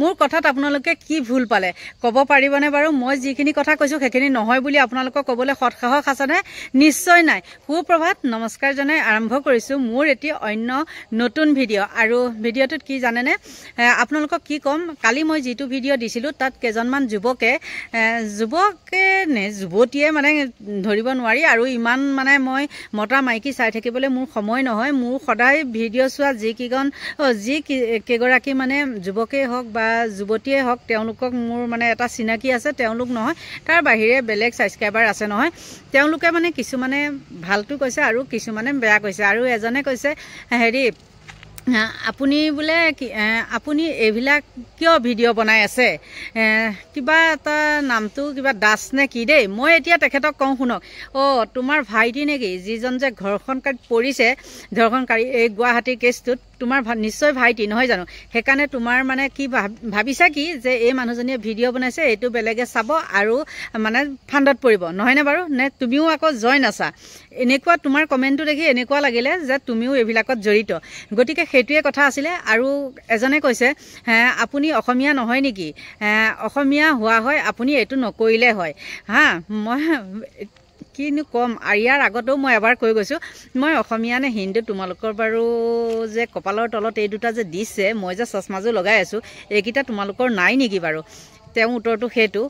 মোৰ কথাত আপোনালোকে কি ভুল পালে ক'ব পাৰিবনে বাৰু মই যিখিনি কথা কৈছোঁ সেইখিনি নহয় বুলি আপোনালোকক ক'বলৈ সৎসাহস আছেনে নিশ্চয় নাই সুপ্ৰভাত নমস্কাৰ জনাই আৰম্ভ কৰিছোঁ মোৰ এটি অন্য নতুন ভিডিঅ' আৰু ভিডিঅ'টোত কি জানেনে আপোনালোকক কি ক'ম কালি মই যিটো ভিডিঅ' দিছিলোঁ তাত কেইজনমান যুৱকে নে যুৱতীয়ে মানে ধৰিব নোৱাৰি আৰু ইমান মানে মই মতা মাইকী চাই থাকিবলৈ মোৰ সময় নহয় মোৰ সদায় ভিডিঅ' চোৱা কেইগৰাকী মানে যুৱকেই হওক বা যুৱতীয়ে হওক তেওঁলোকক মোৰ মানে এটা চিনাকি আছে তেওঁলোক নহয় তাৰ বাহিৰে বেলেগ ছাবস্ক্ৰাইবাৰ আছে নহয় তেওঁলোকে মানে কিছুমানে ভালটো কৈছে আৰু কিছুমানে বেয়া কৈছে আৰু এজনে কৈছে হেৰি আপুনি বোলে আপুনি এইবিলাক কিয় ভিডিঅ' বনাই আছে কিবা এটা নামটো কিবা দাস নে কি দেই মই এতিয়া তেখেতক কওঁ শুনক তোমাৰ ভাইটি নেকি যিজন যে ঘৰখনকাৰীত পৰিছে ধৰ্ষণকাৰী এই গুৱাহাটীৰ কেছটোত তোমাৰ নিশ্চয় ভাইটি নহয় জানো সেইকাৰণে তোমাৰ মানে কি ভাবিছা কি যে এই মানুহজনীয়ে ভিডিঅ' বনাইছে এইটো বেলেগে চাব আৰু মানে ফাণ্ডত পৰিব নহয়নে বাৰু নে তুমিও আকৌ জইন আছা এনেকুৱা তোমাৰ কমেণ্টটো দেখি এনেকুৱা লাগিলে যে তুমিও এইবিলাকত জড়িত গতিকে সেইটোৱে কথা আছিলে আৰু এজনে কৈছে আপুনি অসমীয়া নহয় নেকি অসমীয়া হোৱা হয় আপুনি এইটো নকৰিলে হয় মই কিনো ক'ম আৰু ইয়াৰ আগতেও মই এবাৰ কৈ গৈছোঁ মই অসমীয়া নে হিন্দু তোমালোকৰ বাৰু যে কপালৰ তলত এই দুটা যে দিছে মই যে চশমাযোৰ লগাই আছোঁ এইকেইটা তোমালোকৰ নাই নেকি বাৰু তেওঁ উত্তৰটো সেইটো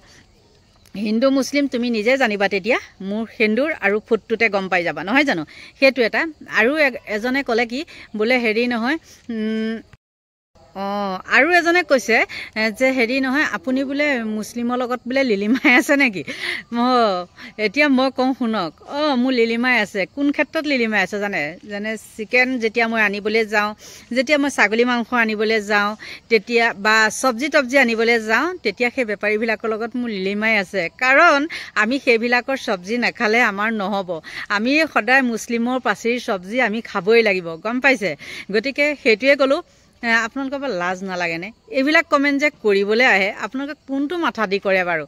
হিন্দু মুছলিম তুমি নিজে জানিবা তেতিয়া মোৰ সেন্দুৰ আৰু ফুটটোতে গম পাই যাবা নহয় জানো সেইটো এটা আৰু এজনে ক'লে কি বোলে হেৰি নহয় আৰু এজনে কৈছে যে হেৰি নহয় আপুনি বোলে মুছলিমৰ লগত বোলে লিলিমাই আছে নেকি এতিয়া মই কওঁ শুনক মোৰ লিলিমাই আছে কোন ক্ষেত্ৰত লিলিমাই আছে যেনে চিকেন যেতিয়া মই আনিবলৈ যাওঁ যেতিয়া মই ছাগলী মাংস আনিবলৈ যাওঁ তেতিয়া বা চব্জি আনিবলৈ যাওঁ তেতিয়া সেই বেপাৰীবিলাকৰ লগত মোৰ লিলিমাই আছে কাৰণ আমি সেইবিলাকৰ চব্জি নাখালে আমাৰ নহ'ব আমি সদায় মুছলিমৰ পাচিৰ চব্জি আমি খাবই লাগিব গম পাইছে গতিকে সেইটোৱে ক'লোঁ আপোনালোকৰ পৰা লাজ নালাগেনে এইবিলাক কমেণ্ট যে কৰিবলৈ আহে আপোনালোকে কোনটো মাথা দি কৰে বাৰু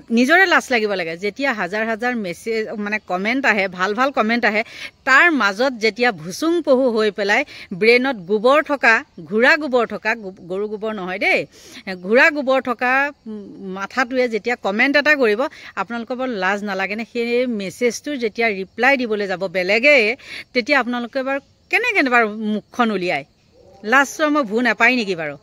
নিজৰে লাজ লাগিব লাগে যেতিয়া হাজাৰ মেছেজ মানে কমেণ্ট আহে ভাল কমেণ্ট আহে তাৰ মাজত যেতিয়া ভুচুং পহু হৈ পেলাই ব্ৰেইনত গোবৰ থকা ঘোঁৰা গোবৰ থকা গৰু গোবৰ নহয় দেই ঘোঁৰা গোবৰ থকা মাথাটোৱে যেতিয়া কমেণ্ট এটা কৰিব আপোনালোকৰ বৰ লাজ নালাগেনে সেই মেছেজটোৰ যেতিয়া ৰিপ্লাই দিবলৈ যাব বেলেগে তেতিয়া আপোনালোকে বাৰু কেনেকৈ বাৰু মুখখন উলিয়ায় লাজ মই ভু নাপায় নেকি বাৰু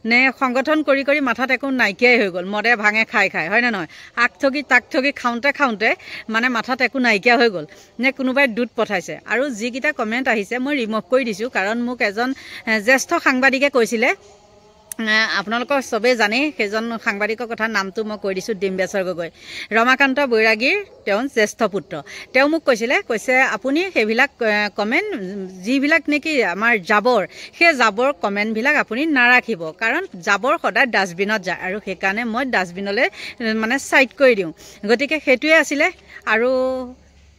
নে সংগঠন কৰি মাথাত একো নাইকিয়াই হৈ গ'ল মদে ভাঙে খাই হয় নে নহয় আগ ঠগি তাক ঠগি খাওঁতে মানে মাথাত একো নাইকিয়া হৈ গ'ল নে কোনোবাই দুধ পঠাইছে আৰু যিকেইটা কমেণ্ট আহিছে মই ৰিমুভ কৰি দিছোঁ কাৰণ মোক এজন জ্যেষ্ঠ সাংবাদিকে কৈছিলে আপোনালোকৰ চবেই জানেই সেইজন সাংবাদিকৰ কথা নামটো মই কৈ দিছোঁ ডিম্বেশ্বৰ গগৈ ৰমাকান্ত বৈৰাগীৰ তেওঁ জ্যেষ্ঠ পুত্ৰ তেওঁ মোক কৈছে আপুনি সেইবিলাক কমেণ্ট যিবিলাক নেকি আমাৰ জাবৰ সেই জাবৰ কমেণ্টবিলাক আপুনি নাৰাখিব কাৰণ জাবৰ সদায় ডাষ্টবিনত যায় আৰু সেইকাৰণে মই ডাষ্টবিনলৈ মানে চাইড কৰি দিওঁ গতিকে সেইটোৱে আছিলে আৰু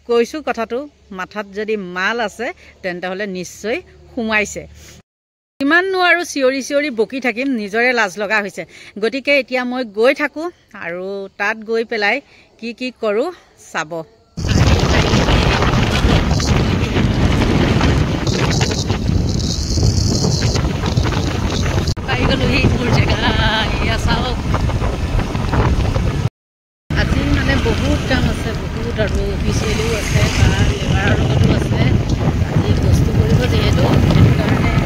কৈছোঁ কথাটো মাথাত যদি মাল আছে তেন্তে হ'লে নিশ্চয় সোমাইছে কিমাননো আৰু চিঞৰি বকি থাকিম নিজৰে লাজ লগা হৈছে গতিকে এতিয়া মই গৈ থাকোঁ আৰু তাত গৈ পেলাই কি কৰোঁ চাব পাই গ'লোহি মোৰ জেগা এয়া চাওক আজি মানে বহুত কাম আছে বহুত আৰু অফিচিয়েলিও আছে বা লেবাৰৰ লগতো আছে আজি বস্তু কৰিব যিহেতু সেইটো কাৰণে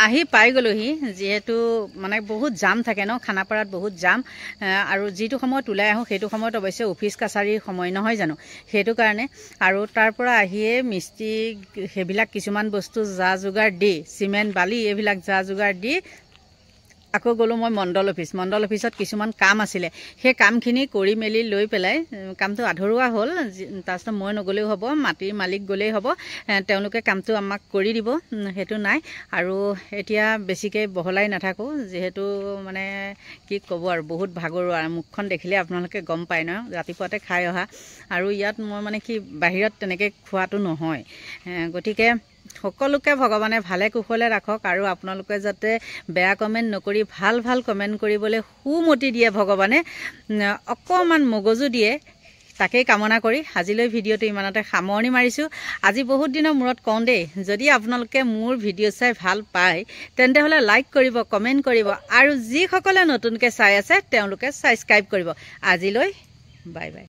আহি পাই গ'লোহি যিহেতু মানে বহুত জাম থাকে ন খানাপাৰাত বহুত জাম আৰু যিটো সময়ত ওলাই আহোঁ সেইটো সময়ত অৱশ্যে অফিচ কাছাৰীৰ সময় নহয় জানো সেইটো কাৰণে আৰু তাৰ পৰা আহিয়ে মিস্ত্ৰী সেইবিলাক কিছুমান বস্তু যা যোগাৰ দি চিমেণ্ট বালি এইবিলাক যা যোগাৰ দি আকৌ গ'লোঁ মই মণ্ডল অফিচত কিছুমান কাম আছিলে সেই কামখিনি কৰি মেলি লৈ পেলাই কামটো আধৰুৱা হ'ল তাৰপিছত মই নগ'লেও হ'ব মাটিৰ মালিক গ'লেই হ'ব তেওঁলোকে কামটো আমাক কৰি দিব সেইটো নাই আৰু এতিয়া বেছিকৈ বহলাই নাথাকোঁ যিহেতু মানে কি ক'ব আৰু বহুত ভাগৰুৱা আৰু মুখখন দেখিলে আপোনালোকে গম পায় ন ৰাতিপুৱাতে খাই অহা আৰু ইয়াত মই মানে কি বাহিৰত তেনেকৈ খোৱাটো নহয় গতিকে সকলোকে ভগৱানে ভালে কুশলে ৰাখক আৰু আপোনালোকে যাতে বেয়া কমেণ্ট নকৰি ভাল ভাল কমেণ্ট কৰিবলৈ সুমতি দিয়ে ভগৱানে অকণমান মগজু দিয়ে তাকেই কামনা কৰি আজিলৈ ভিডিঅ'টো ইমানতে সামৰণি মাৰিছোঁ আজি বহুত দিনৰ মূৰত কওঁ দেই যদি আপোনালোকে মোৰ ভিডিঅ' চাই ভাল পায় তেন্তে হ'লে লাইক কৰিব কমেণ্ট কৰিব আৰু যিসকলে নতুনকৈ চাই আছে তেওঁলোকে ছাবস্ক্ৰাইব কৰিব আজিলৈ বাই বাই